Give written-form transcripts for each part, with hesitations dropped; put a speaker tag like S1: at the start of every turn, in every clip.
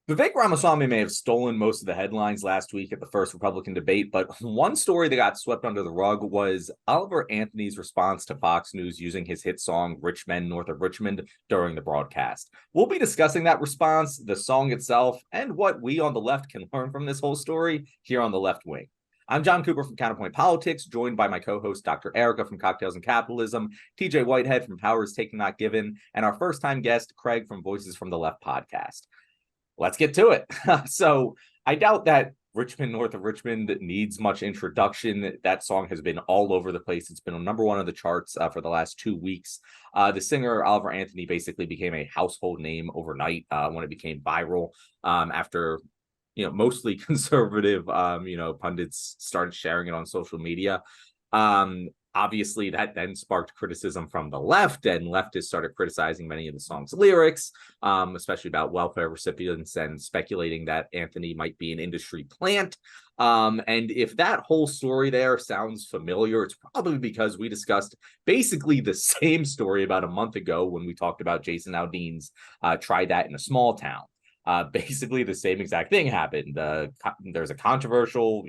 S1: Vivek Ramaswamy may have stolen most of the headlines last week at the first Republican debate, but one story that got swept under the rug was Oliver Anthony's response to Fox News using his hit song Men North of Richmond during the broadcast. We'll be discussing that response, the song itself, and what we on the left can learn from this whole story here on the left wing. I'm John Cooper from Counterpoint Politics, joined by my co-host Dr. Erica from Cocktails and Capitalism, TJ Whitehead from Powers Taken Not Given, and our first-time guest, Craig from Voices from the Left podcast. Let's get to it. So I doubt that Men North of Richmond needs much introduction. That song has been all over the place. It's been on number one on the charts for the last 2 weeks. The singer Oliver Anthony basically became a household name overnight when it became viral after mostly conservative pundits started sharing it on social media. Obviously, that then sparked criticism from the left, and leftists started criticizing many of the song's lyrics, especially about welfare recipients, and speculating that Anthony might be an industry plant. And if that whole story there sounds familiar, it's probably because we discussed basically the same story about a month ago when we talked about Jason Aldean's Try That in a Small Town. Basically, the same exact thing happened. There's a controversial,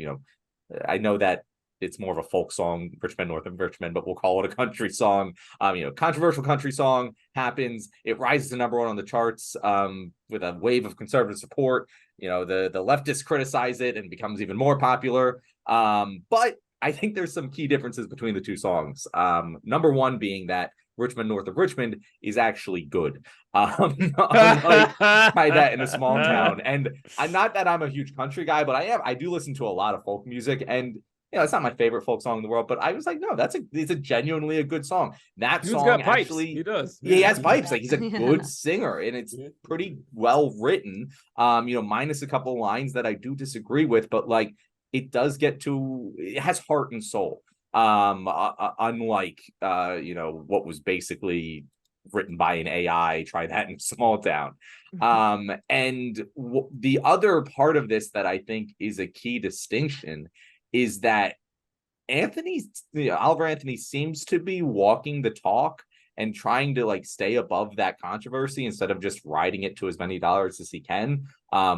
S1: I know that it's more of a folk song, Men North of Richmond, but we'll call it a country song. Controversial country song happens. It rises to number one on the charts with a wave of conservative support. The leftists criticize it and becomes even more popular. But I think there's some key differences between the two songs. Number one being that Men North of Richmond is actually good. Unlike Try That in a Small Town. And not that I'm a huge country guy, but I do listen to a lot of folk music, and it's not my favorite folk song in the world, but I was like, no, it's a genuinely a good song. That
S2: Dude's
S1: song
S2: got pipes.
S1: actually,
S2: he does.
S1: He has pipes. Like, he's a good singer, and it's pretty well written. Minus a couple of lines that I do disagree with, but like it has heart and soul. Unlike what was basically written by an AI, Try That in a Small Town. And the other part of this that I think is a key distinction is that Oliver Anthony seems to be walking the talk and trying to stay above that controversy instead of just riding it to as many dollars as he can,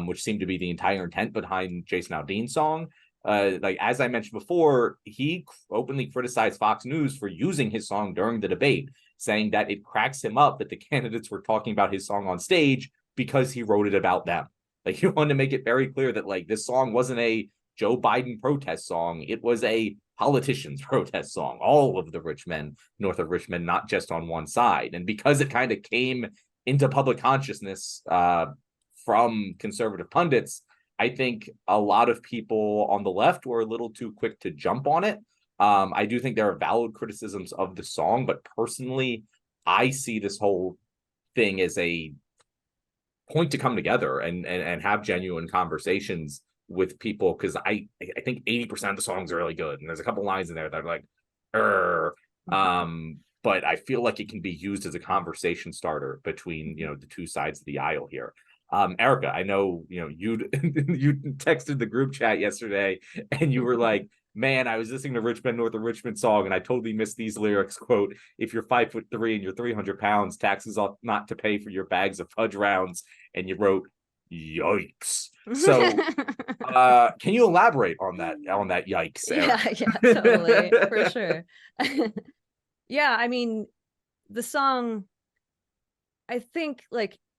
S1: which seemed to be the entire intent behind Jason Aldean's song. As I mentioned before, he openly criticized Fox News for using his song during the debate, saying that it cracks him up that the candidates were talking about his song on stage because he wrote it about them. He wanted to make it very clear that this song wasn't a Joe Biden protest song. It was a politician's protest song. All of the rich men north of Richmond, not just on one side. And because it kind of came into public consciousness from conservative pundits, I think a lot of people on the left were a little too quick to jump on it. I do think there are valid criticisms of the song, but personally, I see this whole thing as a point to come together and have genuine conversations with people, because I think 80% of the songs are really good, and there's a couple lines in there that are like, but I feel like it can be used as a conversation starter between the two sides of the aisle here. Erica, I know you texted the group chat yesterday, and you were like, "Man, I was listening to Men North of Richmond song, and I totally missed these lyrics." Quote, "If you're 5'3" and you're 300 pounds, taxes ought not to pay for your bags of fudge rounds." And you wrote, "Yikes!" So, can you elaborate on that? Yikes, Erica?
S3: Yeah, totally, for sure. Yeah, I mean, the song, I think,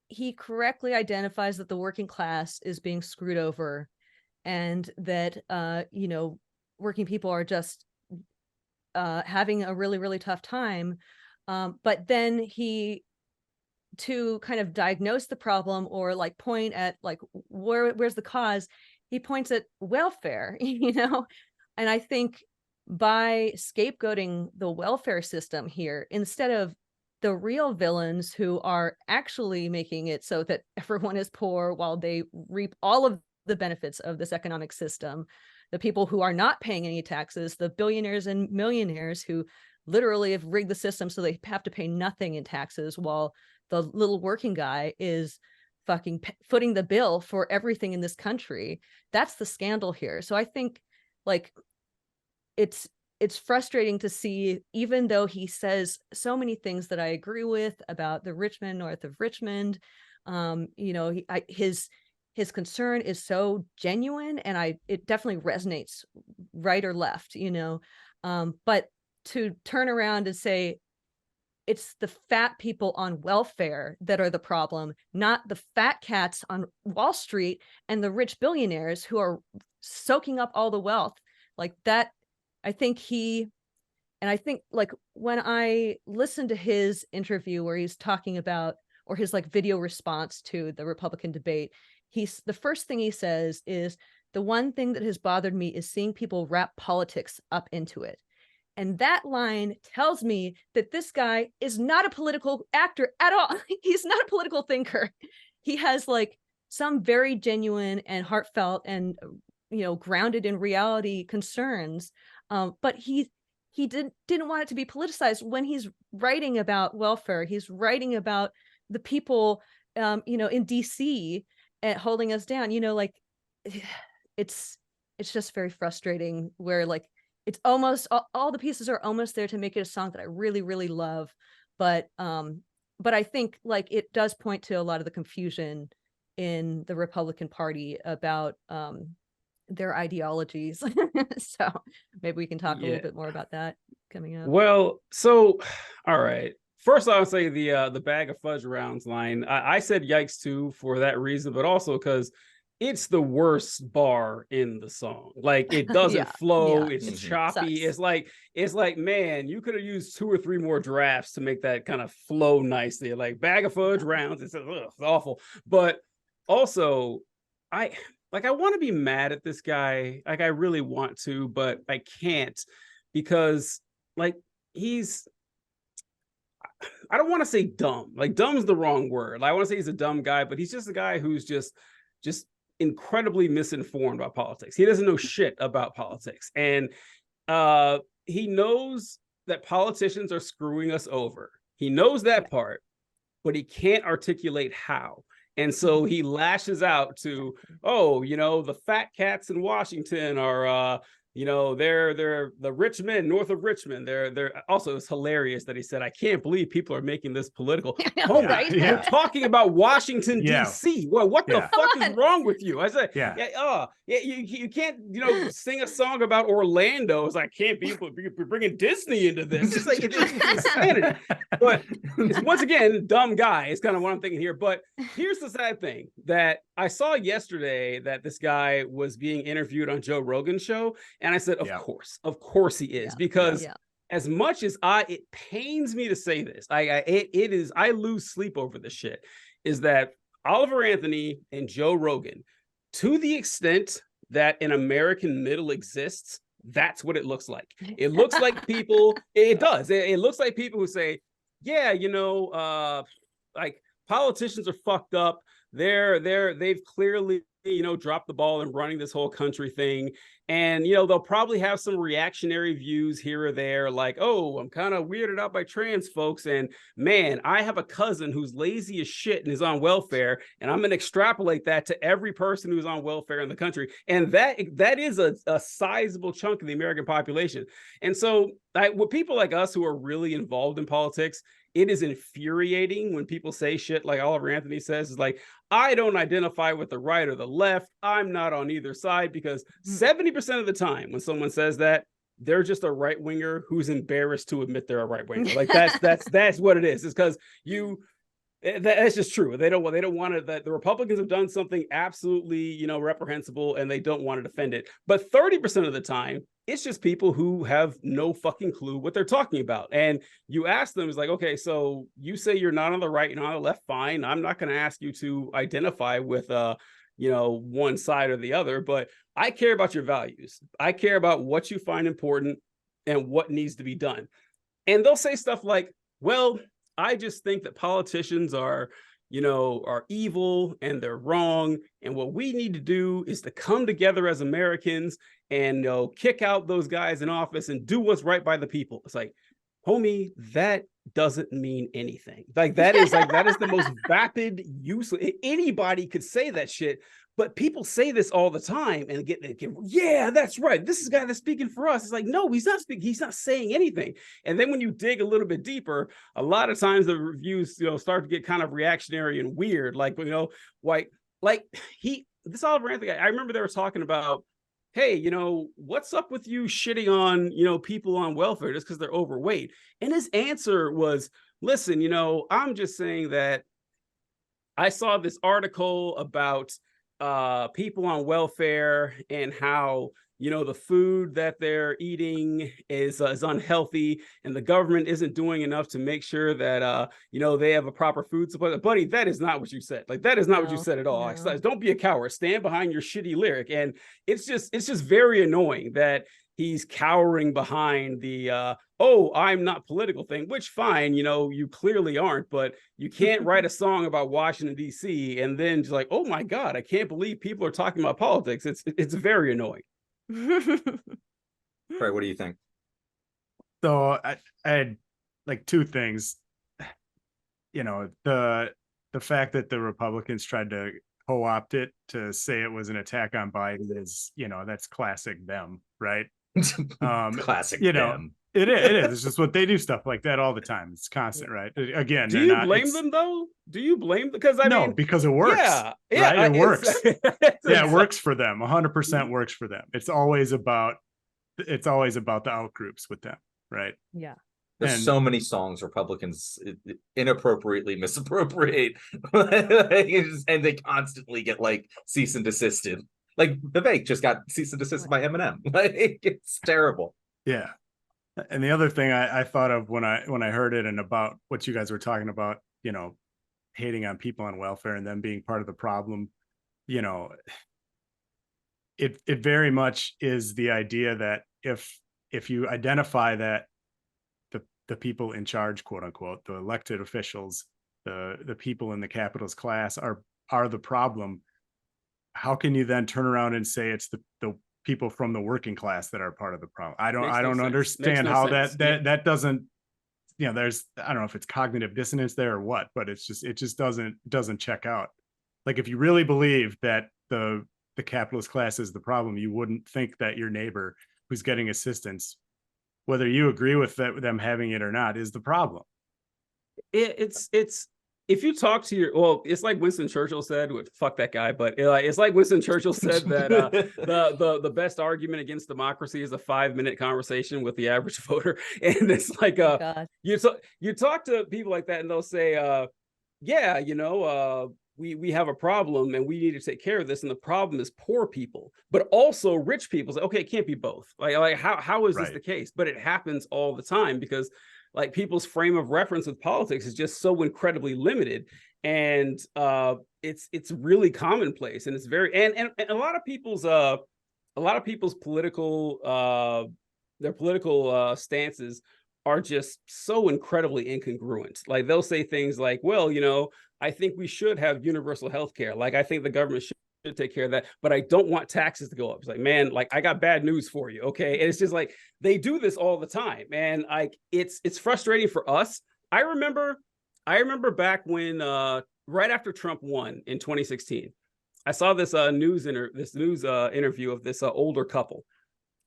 S3: he correctly identifies that the working class is being screwed over, and that working people are just having a really, really tough time. But then to kind of diagnose the problem or point at where's the cause, he points at welfare, and I think by scapegoating the welfare system here instead of the real villains who are actually making it so that everyone is poor while they reap all of the benefits of this economic system, the people who are not paying any taxes, the billionaires and millionaires who literally have rigged the system so they have to pay nothing in taxes, while the little working guy is fucking footing the bill for everything in this country. That's the scandal here. So I think it's frustrating to see, even though he says so many things that I agree with about the Men North of Richmond, his his concern is so genuine, and it definitely resonates, right or left, but to turn around and say it's the fat people on welfare that are the problem, not the fat cats on Wall Street and the rich billionaires who are soaking up all the wealth. Like that, I think like when I listened to his interview where he's talking about, or his like video response to the Republican debate, the first thing he says is, the one thing that has bothered me is seeing people wrap politics up into it. And that line tells me that this guy is not a political actor at all. He's not a political thinker. He has like some very genuine and heartfelt and, grounded in reality concerns. But he didn't want it to be politicized when he's writing about welfare. He's writing about the people, in DC holding us down, like it's just very frustrating where like, it's almost all the pieces are almost there to make it a song that I really, really love. But I think like it does point to a lot of the confusion in the Republican Party about their ideologies. So maybe we can talk a little bit more about that coming up.
S2: Well, so all right. First, I would say the bag of fudge rounds line. I said yikes too for that reason, but also because it's the worst bar in the song. Like it doesn't flow. Yeah. It's choppy. Sucks. It's like, man, you could have used 2 or 3 more drafts to make that kind of flow nicely. Like bag of fudge rounds. It's awful. But also, I want to be mad at this guy. Like I really want to, but I can't because like I don't want to say dumb. Like dumb's the wrong word. I want to say he's a dumb guy, but he's just a guy who's just incredibly misinformed about politics. He doesn't know shit about politics. And he knows that politicians are screwing us over. He knows that part, but he can't articulate how. And so he lashes out to, the fat cats in Washington are they're the rich men north of Richmond. They're also, it's hilarious that he said, I can't believe people are making this political. We're talking about Washington, D.C. Well, what the fuck is wrong with you? I said, you can't, sing a song about Orlando. It's like, can't be bringing Disney into this. It's like, it's insanity. But it's, once again, dumb guy is kind of what I'm thinking here. But here's the sad thing that I saw yesterday, that this guy was being interviewed on Joe Rogan's show. And I said, of course he is, because as much as it pains me to say this, I lose sleep over this shit, is that Oliver Anthony and Joe Rogan, to the extent that an American middle exists, that's what it looks like. It looks like people, it does. It looks like people who say, like politicians are fucked up. They've clearly, dropped the ball in running this whole country thing. And, they'll probably have some reactionary views here or there, like, oh, I'm kind of weirded out by trans folks. And man, I have a cousin who's lazy as shit and is on welfare. And I'm going to extrapolate that to every person who's on welfare in the country. And that is a sizable chunk of the American population. And so with people like us who are really involved in politics, it is infuriating when people say shit like Oliver Anthony says, is like, I don't identify with the right or the left. I'm not on either side, because 70% of the time when someone says that, they're just a right winger who's embarrassed to admit they're a right winger. Like that's what it is. It's because that's just true. They don't want to, that the Republicans have done something absolutely, reprehensible, and they don't want to defend it. But 30% of the time, it's just people who have no fucking clue what they're talking about. And you ask them, it's like, okay, so you say you're not on the right and on the left. Fine. I'm not going to ask you to identify with, one side or the other, but I care about your values. I care about what you find important and what needs to be done. And they'll say stuff like, well, I just think that politicians are evil and they're wrong. And what we need to do is to come together as Americans and kick out those guys in office and do what's right by the people. It's like, homie, that doesn't mean anything. That is the most vapid use. Anybody could say that shit, but people say this all the time and get that's right. This is a guy that's speaking for us. It's like, no, he's not speaking. He's not saying anything. And then when you dig a little bit deeper, a lot of times the reviews, start to get kind of reactionary and weird. Like, like this Oliver Anthony guy, I remember they were talking about, hey, what's up with you shitting on, people on welfare just because they're overweight? And his answer was, listen, I'm just saying that I saw this article about people on welfare and how the food that they're eating is unhealthy, and the government isn't doing enough to make sure that they have a proper food supply. Buddy, that is not what you said. Like, that is not what you said at all.
S3: No.
S2: Like, don't be a coward. Stand behind your shitty lyric. And it's just very annoying that he's cowering behind the oh, I'm not political thing, which fine, you clearly aren't, but you can't write a song about Washington, D.C. and then just like, oh my God, I can't believe people are talking about politics. It's very annoying.
S1: Right, what do you think?
S4: So I had like two things. The fact that the Republicans tried to co-opt it to say it was an attack on Biden is, that's classic them, right?
S1: Classic them.
S4: It is. It's just what they do, stuff like that all the time. It's constant, right? Again,
S2: do you blame them though? Do you blame? Because I mean,
S4: because it works.
S2: Yeah,
S4: right. It works.
S2: Yeah,
S4: it works for them. 100% works for them. It's always about the out groups with them, right?
S3: Yeah.
S1: There's so many songs Republicans inappropriately misappropriate, and they constantly get like cease and desisted. Like Vivek just got cease and desist by Eminem. Like, it's terrible.
S4: Yeah. And the other thing I thought of when I heard it and about what you guys were talking about, hating on people on welfare and them being part of the problem, it very much is the idea that if you identify that the people in charge, quote unquote, the elected officials, the people in the capitalist class are the problem, how can you then turn around and say it's the people from the working class that are part of the problem? I don't understand how that doesn't, there's, I don't know if it's cognitive dissonance there or what, but it just doesn't check out. Like, if you really believe that the capitalist class is the problem, you wouldn't think that your neighbor who's getting assistance, whether you agree with them having it or not, is the problem.
S2: It's if you talk to it's like Winston Churchill said, fuck that guy, but it's like Winston Churchill said that the best argument against democracy is a 5-minute conversation with the average voter. And it's like, you talk to people like that and they'll say, we have a problem and we need to take care of this. And the problem is poor people, but also rich people. Say, okay, it can't be both. Like how is this the case? But it happens all the time because like people's frame of reference with politics is just so incredibly limited, and it's really commonplace, and it's very and a lot of people's political their political stances are just so incredibly incongruent. Like, they'll say things like, well, I think we should have universal health care. Like, I think the government should take care of that, but I don't want taxes to go up. It's like, man, like, I got bad news for you. Okay. And it's just like, they do this all the time. And like, it's frustrating for us. I remember back when, right after Trump won in 2016, I saw this news interview of this older couple.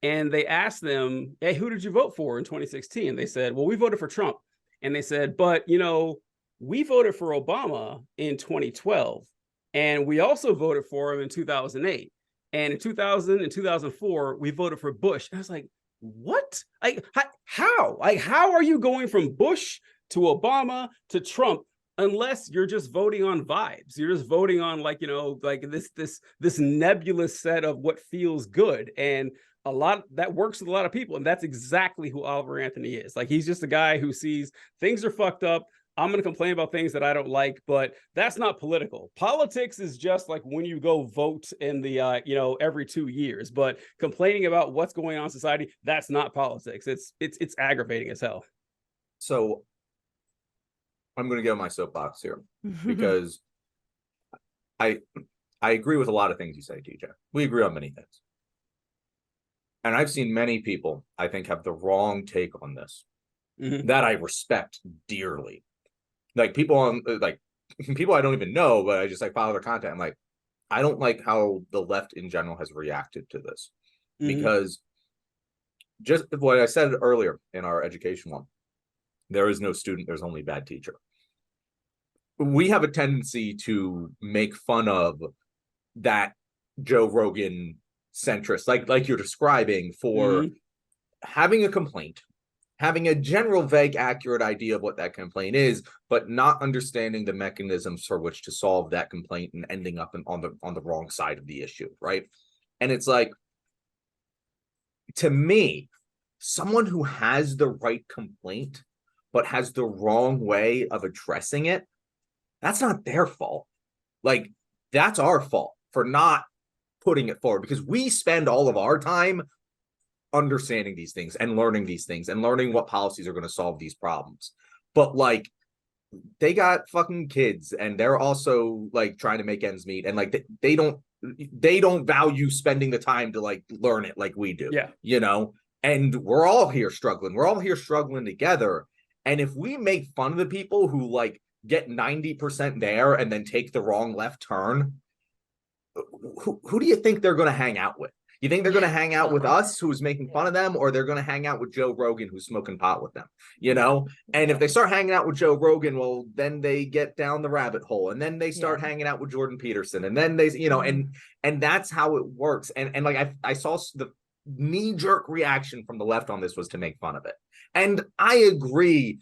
S2: And they asked them, hey, who did you vote for in 2016? And they said, well, we voted for Trump. And they said, but, we voted for Obama in 2012. And we also voted for him in 2008. And in 2000 and 2004, we voted for Bush. And I was like, what? Like, how? Like, how are you going from Bush to Obama to Trump unless you're just voting on vibes? You're just voting on like this nebulous set of what feels good. And a lot that works with a lot of people. And that's exactly who Oliver Anthony is. Like, he's just a guy who sees things are fucked up. I'm going to complain about things that I don't like, but that's not political. Politics is just like when you go vote in the, every 2 years, but complaining about what's going on in society, that's not politics. It's aggravating as hell.
S1: So I'm going to get on my soapbox here because I agree with a lot of things you say, DJ. We agree on many things. And I've seen many people, I think, have the wrong take on this that I respect dearly. Like, people I don't even know, but I just like follow their content. I'm like, I don't like how the left in general has reacted to this because just what I said earlier in our education one, there is no student, there's only bad teacher. We have a tendency to make fun of that Joe Rogan centrist, like you're describing, for having a complaint, having a general, vague, accurate idea of what that complaint is, but not understanding the mechanisms for which to solve that complaint and ending up on the wrong side of the issue, right? And it's like, to me, someone who has the right complaint but has the wrong way of addressing it, that's not their fault. Like, that's our fault for not putting it forward, because we spend all of our time understanding these things and learning these things and learning what policies are going to solve these problems. But like, they got fucking kids and they're also like trying to make ends meet, and like they don't value spending the time to like learn it like we do.
S2: Yeah.
S1: You know, and we're all here struggling. We're all here struggling together. And if we make fun of the people who like get 90% there and then take the wrong left turn, who do you think they're going to hang out with? You think they're going to hang out with us, who's making fun of them, or they're going to hang out with Joe Rogan, who's smoking pot with them? You know? And if they start hanging out with Joe Rogan, well, then they get down the rabbit hole, and then they start hanging out with Jordan Peterson, and then they, you know, and that's how it works. And like I saw the knee-jerk reaction from the left on this was to make fun of it. And I agree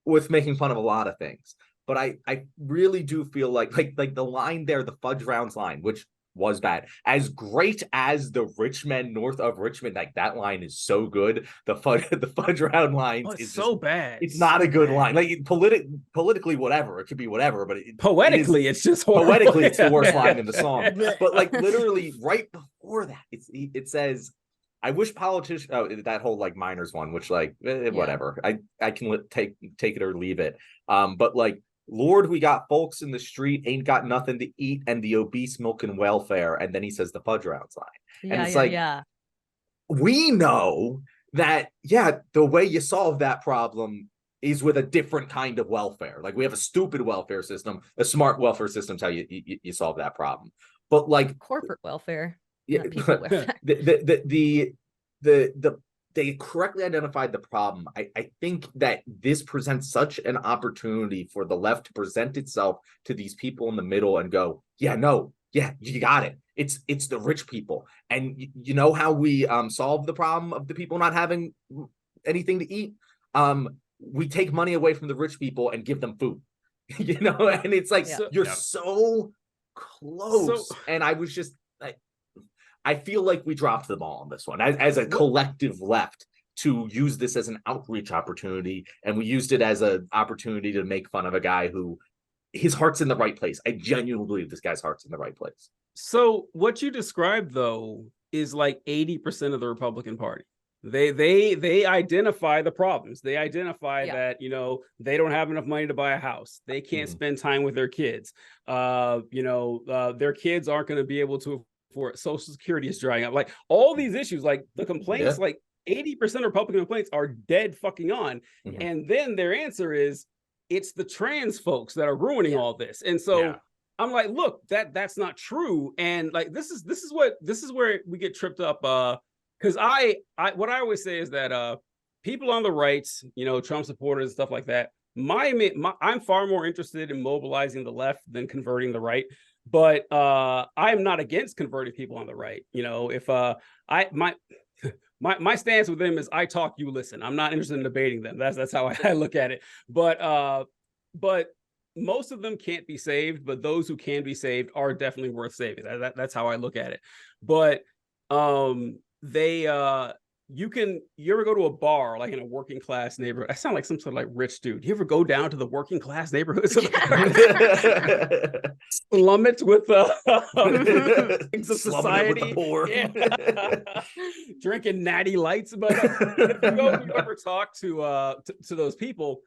S1: with making fun of a lot of things, but I really do feel like the line there, the fudge rounds line, which was bad. As great as the Men North of Richmond, like that line is so good. The fudge round line is
S2: so bad.
S1: It's not a good line. Like politically, whatever. It could be whatever, but
S2: poetically, it's just horrible.
S1: Poetically, it's the worst line in the song. But like literally right before that, it says, I wish politicians, that whole like minors one, which like whatever. I can take it or leave it. But like, Lord, we got folks in the street, ain't got nothing to eat, and the obese milking welfare. And then he says the fudge rounds line. And it's we know that, the way you solve that problem is with a different kind of welfare. Like, we have a stupid welfare system. A smart welfare system is how you solve that problem. But like
S3: corporate welfare.
S1: Yeah, they correctly identified the problem. I think that this presents such an opportunity for the left to present itself to these people in the middle and go, you got it. It's the rich people. And you know how we solve the problem of the people not having anything to eat? We take money away from the rich people and give them food. You know, and it's like, you're so close. And I was just, I feel like we dropped the ball on this one as a collective left to use this as an outreach opportunity. And we used it as an opportunity to make fun of a guy who his heart's in the right place. I genuinely believe this guy's heart's in the right place.
S2: So what you described, though, is like 80% of the Republican Party. They identify the problems. They identify that, you know, they don't have enough money to buy a house. They can't spend time with their kids. Their kids aren't going to be able to for Social Security is drying up. Like all these issues, like the complaints, like 80% of Republican complaints are dead fucking on. And then their answer is, it's the trans folks that are ruining all this. And so I'm like, look, that's not true. And like, this is where we get tripped up. Because what I always say is that people on the right, you know, Trump supporters and stuff like that, I'm far more interested in mobilizing the left than converting the right. But I'm not against converting people on the right. You know, if my stance with them is I talk, you listen. I'm not interested in debating them. That's how I look at it. But most of them can't be saved. But those who can be saved are definitely worth saving. That's how I look at it. But you ever go to a bar like in a working class neighborhood? I sound like some sort of like rich dude. You ever go down to the working class neighborhoods? Slum it with things of society.
S1: With the poor.
S2: Drinking natty lights. But if you ever talk to those people,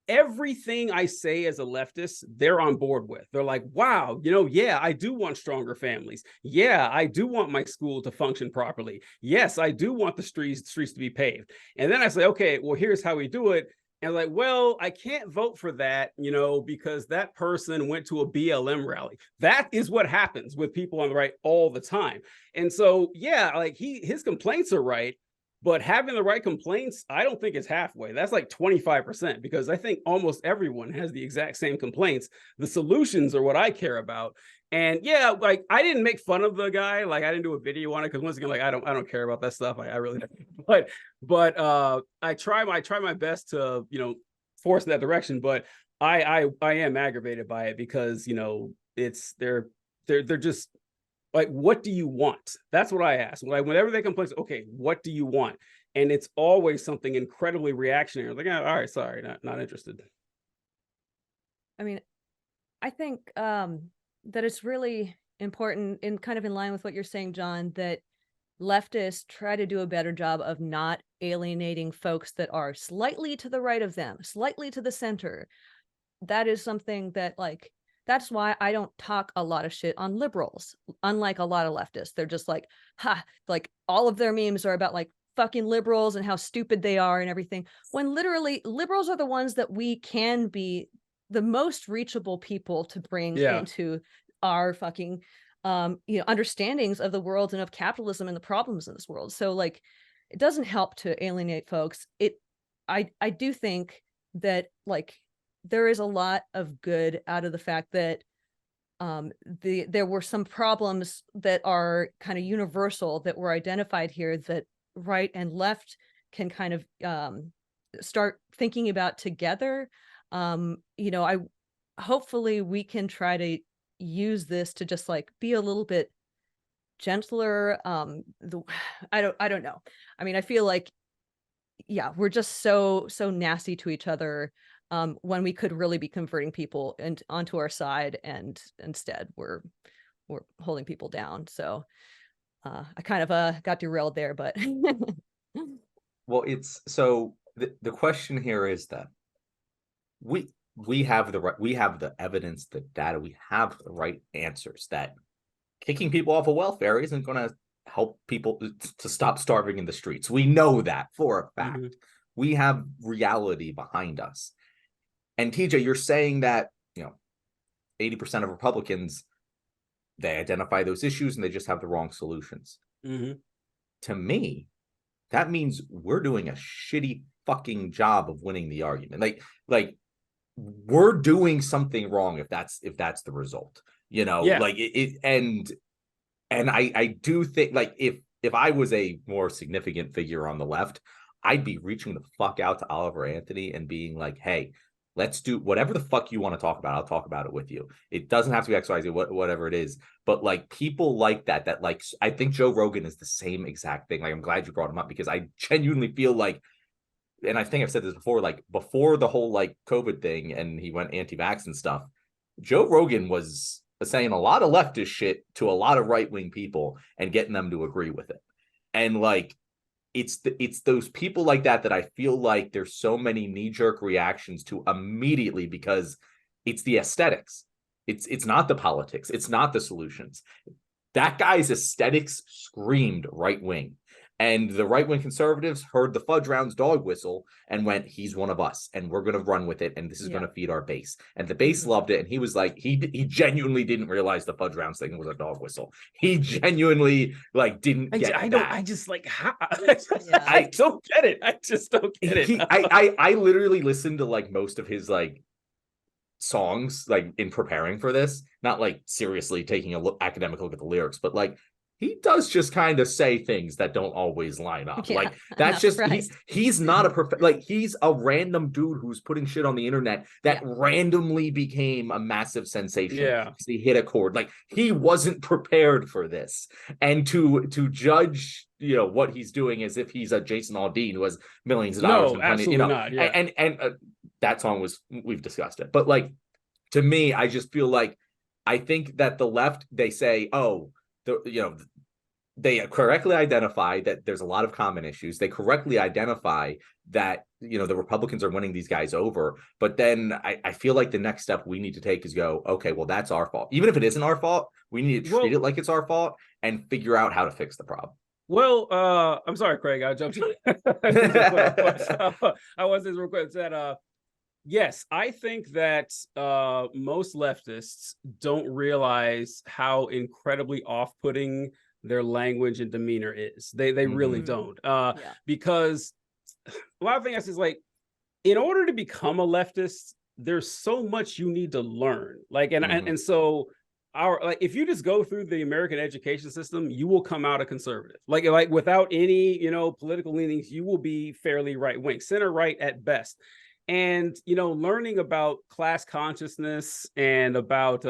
S2: everything I say as a leftist, they're on board with. They're like, wow, you know, I do want stronger families. Yeah, I do want my school to function properly. Yes, I do want the streets to be paved. And then I say, okay, well, here's how we do it. And like, well, I can't vote for that, you know, because that person went to a BLM rally. That is what happens with people on the right all the time. And so, like his complaints are right. But having the right complaints, I don't think it's halfway. That's like 25%, because I think almost everyone has the exact same complaints. The solutions are what I care about. And yeah, like I didn't make fun of the guy, like I didn't do a video on it because once again, like I don't care about that stuff. I really don't. But I try my best to, you know, force in that direction. But I am aggravated by it because, you know, it's they're just like, what do you want? That's what I ask. Like whenever they complain, okay, what do you want? And it's always something incredibly reactionary. Like, all right, sorry, not interested.
S3: I mean, I think that it's really important, and kind of in line with what you're saying, John, that leftists try to do a better job of not alienating folks that are slightly to the right of them, slightly to the center. That is something that, like, that's why I don't talk a lot of shit on liberals, unlike a lot of leftists. They're just like, ha, like all of their memes are about like fucking liberals and how stupid they are and everything. When literally liberals are the ones that we can be the most reachable people to bring into our fucking you know, understandings of the world and of capitalism and the problems in this world. So like it doesn't help to alienate folks. I do think that like there is a lot of good out of the fact that there were some problems that are kind of universal that were identified here that right and left can kind of start thinking about together. You know, hopefully we can try to use this to just like be a little bit gentler. I don't know. I mean, I feel like, yeah, we're just so nasty to each other when we could really be converting people and onto our side, and instead we're holding people down. So I kind of got derailed there, but
S1: Well, it's so the question here is that we have the evidence, the data, we have the right answers that kicking people off of welfare isn't going to help people to stop starving in the streets. We know that for a fact. Mm-hmm. We have reality behind us. And TJ, you're saying that, you know, 80% of Republicans, they identify those issues and they just have the wrong solutions.
S2: Mm-hmm. To
S1: me, that means we're doing a shitty fucking job of winning the argument. Like we're doing something wrong if that's the result, you know. Like and I do think, like, if I was a more significant figure on the left, I'd be reaching the fuck out to Oliver Anthony and being like, hey, let's do whatever the fuck you want to talk about. I'll talk about it with you. It doesn't have to be XYZ, whatever it is. But like people like that like, I think Joe Rogan is the same exact thing. Like, I'm glad you brought him up because I genuinely feel like, and I think I've said this before, like before the whole like COVID thing and he went anti-vax and stuff, Joe Rogan was saying a lot of leftist shit to a lot of right-wing people and getting them to agree with it. And like, it's those people like that I feel like there's so many knee-jerk reactions to immediately because it's the aesthetics. It's not the politics. It's not the solutions. That guy's aesthetics screamed right-wing. And the right-wing conservatives heard the fudge rounds dog whistle and went, he's one of us, and we're going to run with it, and this is going to feed our base. And the base loved it, and he was like, he genuinely didn't realize the fudge rounds thing was a dog whistle. He genuinely, like, didn't get that.
S2: I just, like, how? I don't get it. I just don't get it.
S1: I literally listened to, like, most of his, like, songs, like, in preparing for this. Not, like, seriously taking a academic look at the lyrics, but, like, he does just kind of say things that don't always line up. Like, that's just, he's not a perfect, like, he's a random dude who's putting shit on the internet that randomly became a massive sensation. Because he hit a chord. Like, he wasn't prepared for this. And to judge, you know, what he's doing as if he's a Jason Aldean who has millions of dollars.
S2: No, absolutely, you know, not. Yeah.
S1: And that song was, we've discussed it. But, like, to me, I just feel like, I think that the left, they say, oh, you know, they correctly identify that there's a lot of common issues. They correctly identify that, you know, the Republicans are winning these guys over. But then I feel like the next step we need to take is go, okay, well, that's our fault. Even if it isn't our fault, we need to treat it like it's our fault and figure out how to fix the problem.
S2: Well, I'm sorry, Craig, I jumped in. I was this real quick that yes, I think that most leftists don't realize how incredibly off-putting their language and demeanor is. They really don't. Because a lot of things is like, in order to become a leftist, there's so much you need to learn. Like, and so if you just go through the American education system, you will come out a conservative. Like without any, political leanings, you will be fairly right wing, center right at best. And, learning about class consciousness and about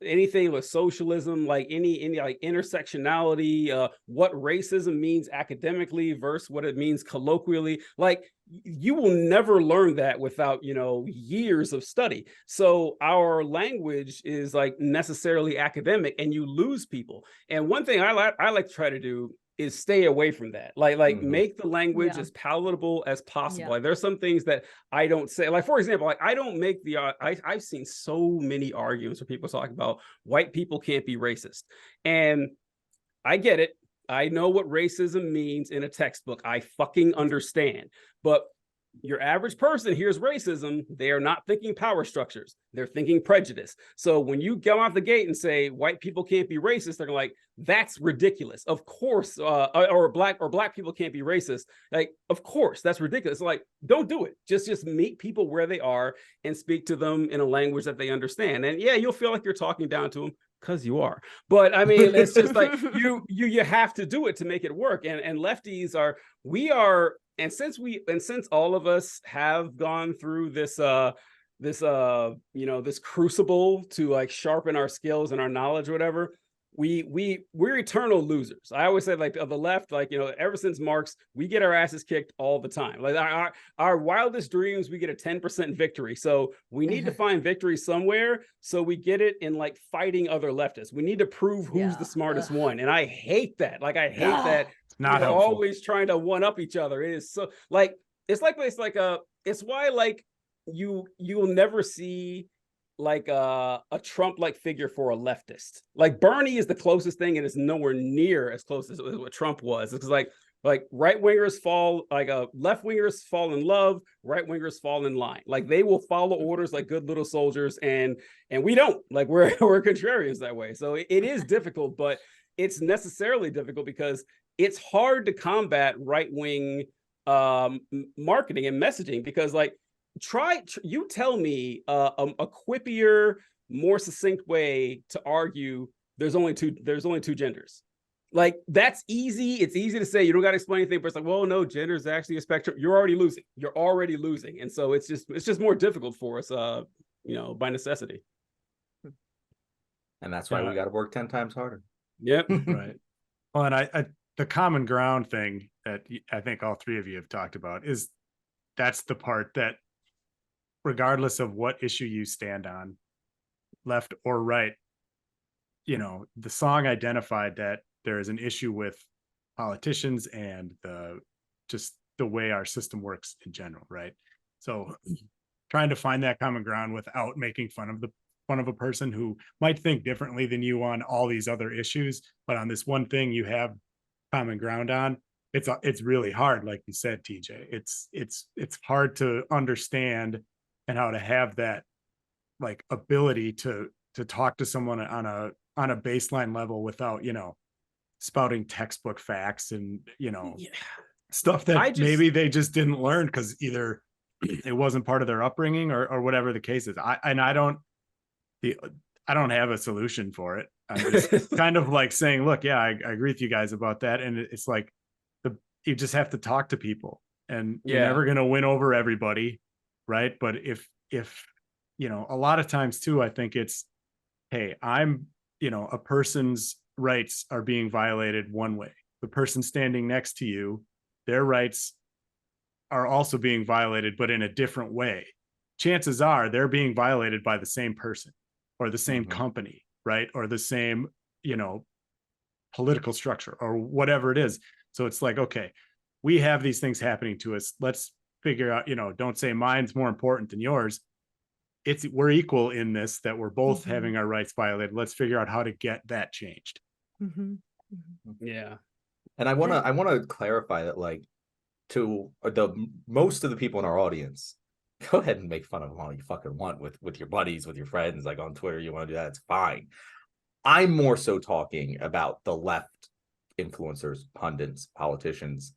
S2: anything with socialism, like any like intersectionality, what racism means academically versus what it means colloquially, like you will never learn that without years of study. So our language is like necessarily academic, and you lose people. And one thing I like to try to do is stay away from that. Like make the language as palatable as possible. Like there's some things that I don't say. Like, for example, like I don't make the I've seen so many arguments where people talk about white people can't be racist. And I get it. I know what racism means in a textbook. I fucking understand. But your average person hears racism, they are not thinking power structures. They're thinking prejudice. So when you come off the gate and say white people can't be racist, they're like, that's ridiculous. Of course, or black people can't be racist. Like, of course, that's ridiculous. Like, don't do it. Just meet people where they are and speak to them in a language that they understand. And yeah, you'll feel like you're talking down to them, because you are. But I mean, it's just like you have to do it to make it work. And lefties are. And since all of us have gone through this crucible to like sharpen our skills and our knowledge or whatever, we're eternal losers. I always say, like, of the left, like, ever since Marx, we get our asses kicked all the time. Like our wildest dreams, we get a 10% victory. So we need to find victory somewhere. So we get it in like fighting other leftists. We need to prove who's the smartest one. And I hate that. Like, I hate that.
S4: Not
S2: we're
S4: helpful.
S2: Always trying to one up each other. It is so like it's why like you'll never see like a Trump like figure for a leftist. Like Bernie is the closest thing, and it's nowhere near as close as what Trump was. It's like right wingers fall, like left wingers fall in love, right wingers fall in line. Like they will follow orders like good little soldiers, and we don't. Like we're contrarians that way. So it is difficult, but it's necessarily difficult because it's hard to combat right-wing marketing and messaging, because like you tell me a quippier, more succinct way to argue there's only two genders. Like that's easy. It's easy to say, you don't got to explain anything, but it's like, well, no, gender is actually a spectrum. You're already losing. And so it's just more difficult for us by necessity.
S1: And that's why we got to work 10 times harder.
S2: Yep.
S4: Right. Well, and I the common ground thing that I think all three of you have talked about is that's the part that, regardless of what issue you stand on, left or right, the song identified that there is an issue with politicians and just the way our system works in general, right? So trying to find that common ground without making fun of a person who might think differently than you on all these other issues, but on this one thing you have common ground on, it's really hard. Like you said, TJ, it's hard to understand and how to have that like ability to talk to someone on a baseline level without spouting textbook facts and stuff that maybe they just didn't learn because either it wasn't part of their upbringing or whatever the case is. I don't have a solution for it. I'm just kind of like saying, look, yeah, I agree with you guys about that. And it's like you just have to talk to people, and you're never going to win over everybody. Right. But if a lot of times too, I think it's, hey, I'm, a person's rights are being violated one way. The person standing next to you, their rights are also being violated, but in a different way. Chances are they're being violated by the same person or the same company, right? Or the same, political structure or whatever it is. So it's like, okay, we have these things happening to us. Let's figure out, don't say mine's more important than yours. We're equal in this, that we're both having our rights violated. Let's figure out how to get that changed.
S2: Yeah.
S1: And I want to clarify that, like, to the most of the people in our audience, go ahead and make fun of them all you fucking want with your buddies, with your friends, like on Twitter. You want to do that, it's fine. I'm more so talking about the left influencers, pundits, politicians.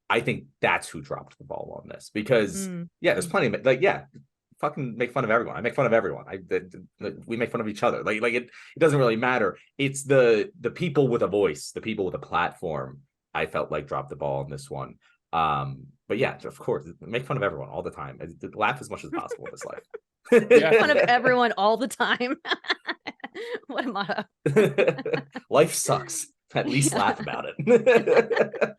S1: I think that's who dropped the ball on this, because there's plenty of fucking make fun of everyone. I make fun of everyone. We make fun of each other. Like it doesn't really matter. It's the people with a voice, the people with a platform, I felt like dropped the ball in this one. But yeah, of course, make fun of everyone all the time. Laugh as much as possible in this life.
S3: Make fun of everyone all the time. What a motto.
S1: Life sucks. At least laugh about it.